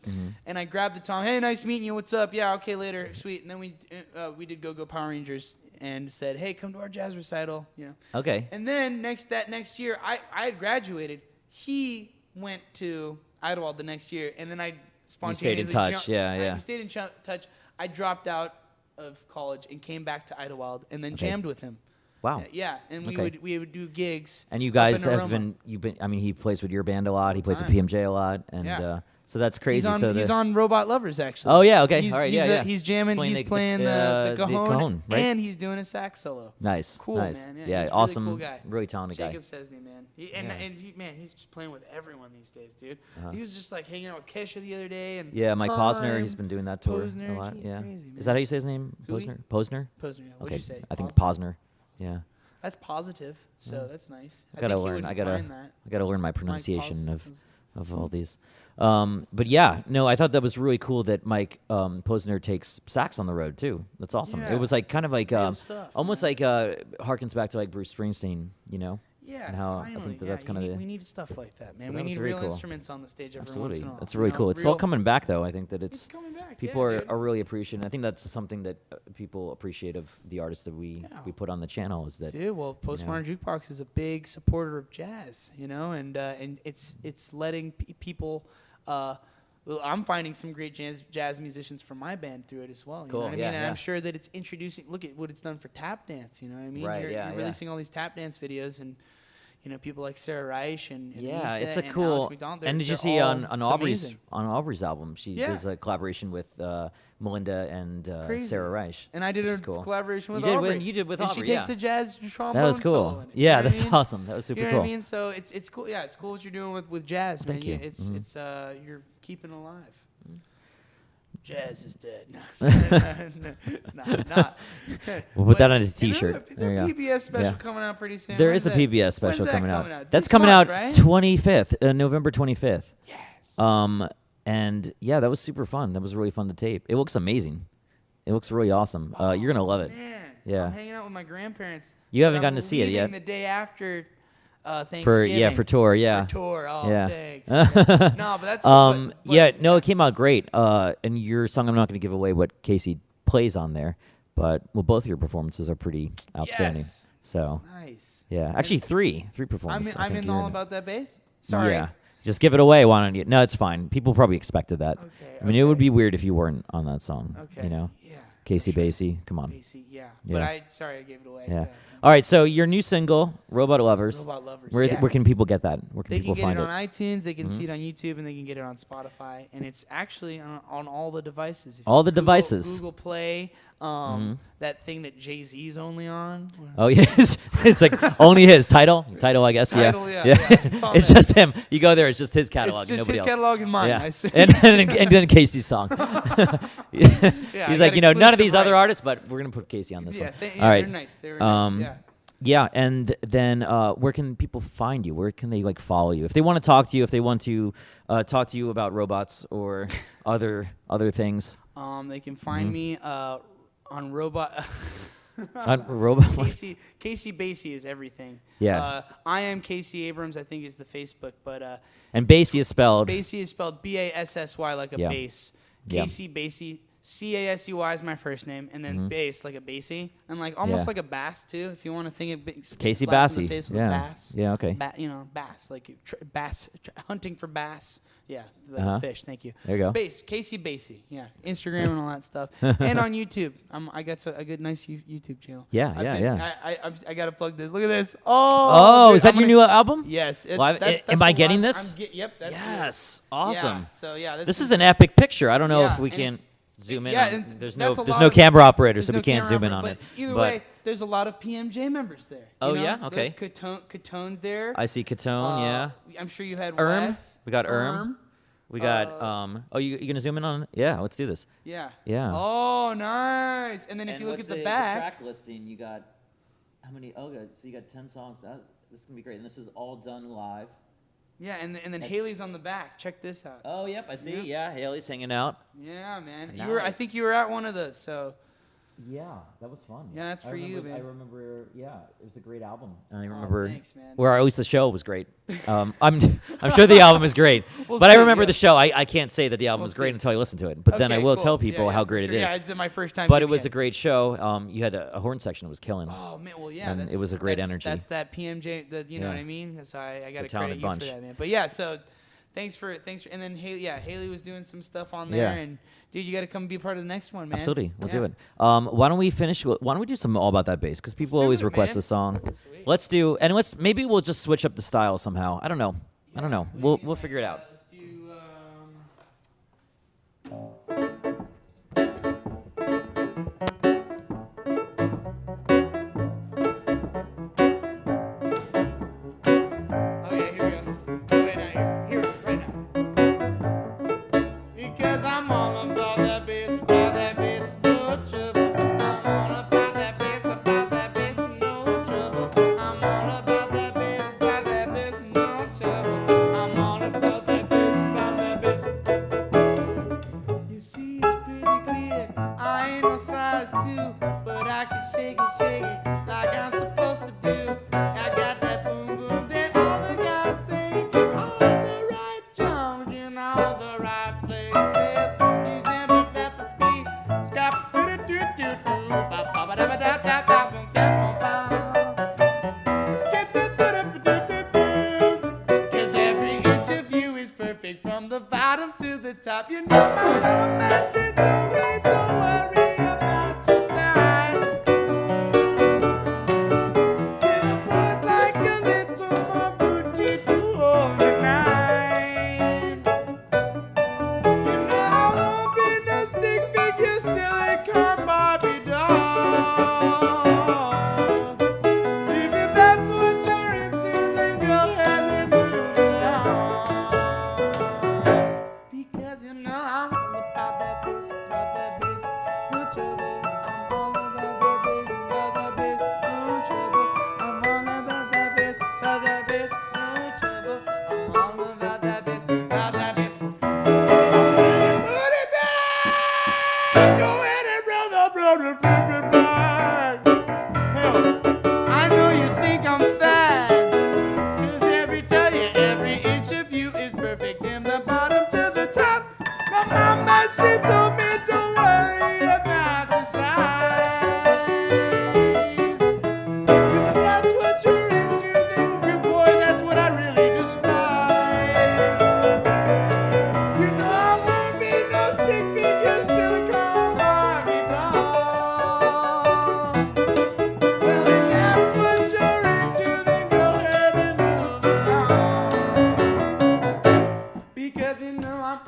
And I grabbed the tom. Hey, nice meeting you. What's up? Yeah, okay, later. Sweet. And then we did Go Power Rangers and said, hey, come to our jazz recital. Okay. And then that next year, I had graduated. He went to Idlewild the next year, and then I spontaneously stayed in touch. We stayed in touch. I dropped out of college and came back to Idlewild and then jammed with him. Wow. Yeah, and Okay. we would do gigs. And you guys up in have Aroma. been. I mean, he plays with your band a lot. He plays with PMJ a lot, and so that's crazy. He's on Robot Lovers, actually. Oh yeah. Okay. He's, all right. He's jamming. He's playing the cajon, right? and he's doing a sax solo. Nice. Cool, nice. man. Yeah. He's a Awesome. Really cool guy. Really talented guy. Jacob Sesney, man. He's just playing with everyone these days, dude. He was just like hanging out with Kesha the other day, and Mike Posner. He's been doing that tour Posner, a lot. Yeah. crazy, man. Is that how you say his name? Posner. Posner. Posner. Yeah. What'd Okay. you say? I think Posner? Posner. Yeah. That's positive, so that's nice. I gotta think he learn. would I gotta mind that. I gotta learn my pronunciation Mike of all these. But yeah, no, I thought that was really cool that Mike Posner takes sax on the road too. That's awesome. Yeah. It was like kind of like Real stuff, almost man. like harkens back to like Bruce Springsteen, Yeah, and how finally. I think that's kind of we need stuff like that, man. So we that was need very real cool. instruments on the stage every once absolutely. in a while. That's really cool. It's all coming back though. I think that It's coming back. people yeah, are really appreciating. I think that's something that people appreciate of the artists that we put on the channel is that. Dude, well, Postmodern Jukebox is a big supporter of jazz, and it's letting people I'm finding some great jazz musicians for my band through it as well. You know what I mean? And I'm sure that it's introducing. Look at what it's done for tap dance. You know what I mean? Right. You're releasing all these tap dance videos, and people like Sarah Reich and Lisa it's a and cool. Alex McDonald. And did you see on Aubrey's album? She does a collaboration with Melinda and Sarah Reich. And I did a collaboration with Aubrey. Aubrey. You did with Aubrey. And she takes a jazz trombone. That was cool. Solo in it. Yeah, that's awesome. That was super cool. You know what I mean? So it's cool. Yeah, it's cool what you're doing with jazz, man. Thank you. It's you're keeping alive. Jazz is dead. No, it's not. We'll put that on a T-shirt. It's a PBS special coming out pretty soon. There is a PBS special coming out. That's This coming month, out right? 25th, November 25th. Yes. And yeah, that was super fun. That was really fun to tape. It looks amazing. It looks really awesome. You're gonna love it. Man, Yeah. I'm hanging out with my grandparents. You haven't gotten to see it yet. The day after Thanksgiving. For tour, yeah. For tour. Oh, Yeah. thanks. No, but that's cool. It came out great. And your song, I'm not going to give away what Casey plays on there, but both of your performances are pretty outstanding. Yes. So nice. yeah, actually three performances. I'm in all about that bass. Sorry. Yeah, just give it away. Why don't you? No, it's fine. People probably expected that. Okay. I mean, it would be weird if you weren't on that song. Okay. You know. Yeah. Casey Basie, come on. Basie, yeah. But I gave it away. Yeah. All right, so your new single, Robot Lovers. Robot Lovers. Where can people get that? Where can they people can find get it? on iTunes, they can see it on YouTube, and they can get it on Spotify. And it's actually on all the devices. All the devices. Google Play, that thing that Jay-Z's only on. Oh, yes. It's like only his title, I guess. Title, yeah. It's It's just him. You go there, it's just his catalog. It's just nobody his else. catalog and mine. Yeah. and then Casey's song. He's like, none of these other artists, but we're going to put Casey on this one. All right. They're nice. They're nice, Yeah, and then where can people find you? Where can they follow you? If they want to talk to you, if they want to talk to you about robots or other things. They can find me on Robot. Casey Basie is everything. Yeah. I am Casey Abrams, I think is the Facebook, but and Basie is spelled. Basie is spelled Bassy like a bass. Casey Basie. Casey is my first name, and then bass like a bassy, and almost like a bass too. If you want to think of Casey Basie, bass. Yeah, okay. Bass like bass hunting for bass. Yeah, the fish. Thank you. There you go. Casey Basie. Yeah, Instagram and all that stuff, and on YouTube. I got a good nice YouTube channel. Yeah. I gotta plug this. Look at this. Oh, dude, is that your new album? Yes. Am I getting this? Yep. That's yes. Awesome. Yeah, so yeah, this is an epic picture. I don't know if we can. Zoom in. Yeah, there's no camera operator, so we can't zoom in on it. Either way, there's a lot of PMJ members there. Okay. Catone's there. I see Catone. Yeah. I'm sure you had Wes. We got Erm. We got you gonna zoom in on it? Yeah. Let's do this. Yeah. Yeah. Oh, nice. And then if you look at the back, track listing, you got how many? Oh, good. So you got 10 songs. This is gonna be great. And this is all done live. Yeah, and then Haley's on the back. Check this out. Oh, yep, I see. Yeah, Haley's hanging out. Yeah, man. Nice. I think you were at one of those. So. Yeah, that was fun. Yeah, that's for you, man. I remember. Yeah, it was a great album. And I remember. Thanks, man. Or at least the show was great. I'm sure the album is great, but I remember the show. I can't say that the album was great until I listen to it. But then I will tell people how great it is. Yeah, it's my first time. But it was a great show. You had a horn section that was killing. Oh man, well yeah, and it was a great energy. That's that PMJ. You know what I mean? So I got to credit you bunch. for that, man. But yeah, so. Thanks for, and then Haley was doing some stuff on there, and dude, you got to come be a part of the next one, man. Absolutely, we'll do it. Why don't we finish? Why don't we do some All About That Bass? Because people always request a song. Sweet. Let's do, and maybe we'll just switch up the style somehow. I don't know. We'll figure it out. Let's do. About that top. You know my mama, she told me don't worry about your size. Till the boys like a little more booty to hold the night. You know I won't be no stick figure silicone Barbie doll. If that's what you're into, then go ahead and move along. Because you know I'm all about that bass, no trouble. I'm all about that bass, no trouble. I'm all about that bass, no trouble. I'm all about that bass, Put it back! Go ahead and roll the back. Hell, I know you think I'm fat, 'cause every inch of you is perfect, from the bottom to the top. My mama, she told me don't worry about your size. 'Cause if that's what you're into, then good boy, that's what I really despise. You know I won't be no stick figure silicone Barbie doll. Well, if that's what you're into, then go ahead and move along. Because you know I'm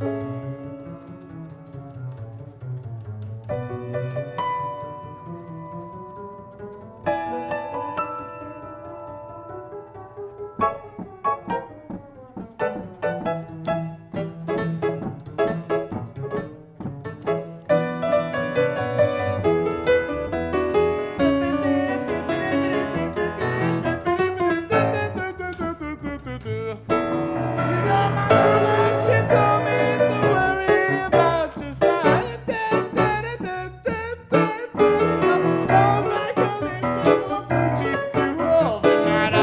You know my mama, she told me don't worry about your size. Rolls like a little more booty to hold the night.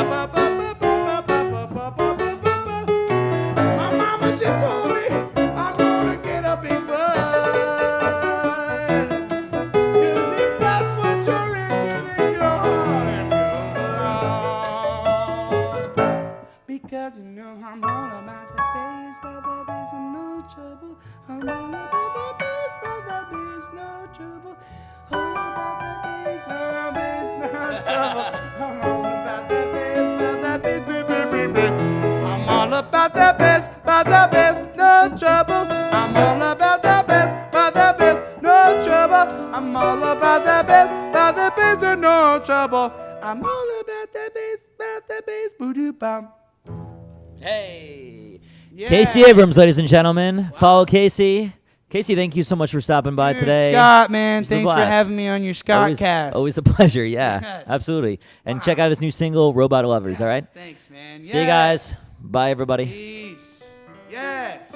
My mama, she told me I'm gonna get a big butt. 'Cause if that's what you're into, then go on and move along. Because you know I'm all about the bass, and no trouble. I'm all about the bass, no trouble. All about the bass, no trouble. I'm all about the bass, I'm all about the bass, no trouble. I'm all about the bass, no trouble. I'm all about the bass, and no trouble. I'm all about the bass, boo-doo bum. Hey. Yeah. Casey Abrams, ladies and gentlemen. Follow Casey. Casey, thank you so much for stopping by Dude, today. Scott, man, This was a thanks for blast. having me on your Scottcast. Always a pleasure, yeah. Yes. Absolutely. And Wow. check out his new single, Robot Lovers, all right? Thanks, man. See you guys. Bye, everybody. Peace. Yes.